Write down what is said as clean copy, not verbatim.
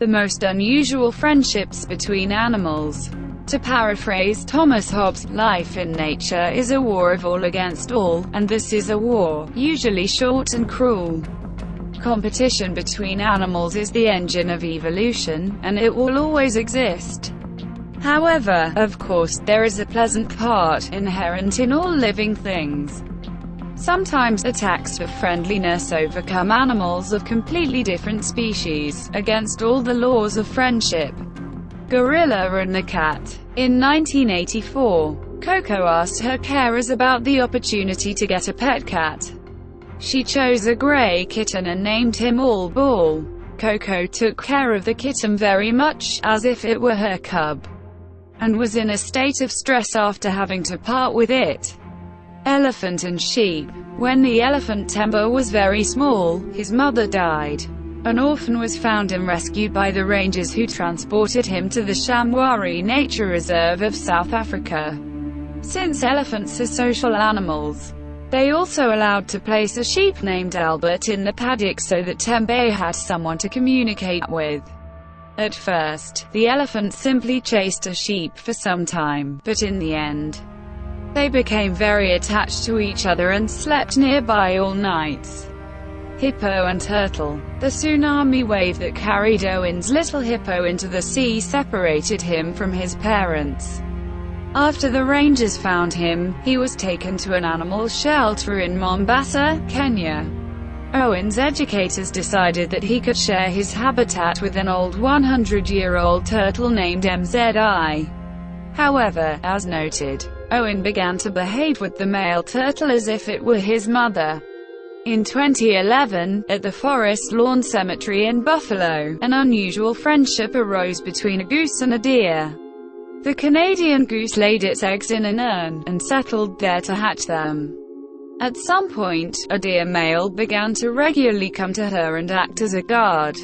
the most unusual friendships between animals. To paraphrase Thomas Hobbes, life in nature is a war of all against all, and this is a war, usually short and cruel. Competition between animals is the engine of evolution, and it will always exist. However, of course, there is a pleasant part inherent in all living things. Sometimes attacks of friendliness overcome animals of completely different species, against all the laws of friendship. Gorilla and the cat. In 1984, Coco asked her carers about the opportunity to get a pet cat. She chose a gray kitten and named him All Ball. Coco took care of the kitten very much as if it were her cub, and was in a state of stress after having to part with it. Elephant and sheep. When the elephant Tembo was very small, his mother died. An orphan was found and rescued by the rangers who transported him to the Shamwari Nature Reserve of South Africa. Since elephants are social animals, they also allowed to place a sheep named Albert in the paddock so that Tembe had someone to communicate with. At first, the elephant simply chased a sheep for some time, but in the end, they became very attached to each other and slept nearby all nights. Hippo and turtle. The tsunami wave that carried Owen's little hippo into the sea separated him from his parents. After the rangers found him, he was taken to an animal shelter in Mombasa, Kenya. Owen's educators decided that he could share his habitat with an old 100-year-old turtle named MZI. However, as noted, Owen began to behave with the male turtle as if it were his mother. In 2011, at the Forest Lawn Cemetery in Buffalo, an unusual friendship arose between a goose and a deer. The Canadian goose laid its eggs in an urn, and settled there to hatch them. At some point, a deer male began to regularly come to her and act as a guard.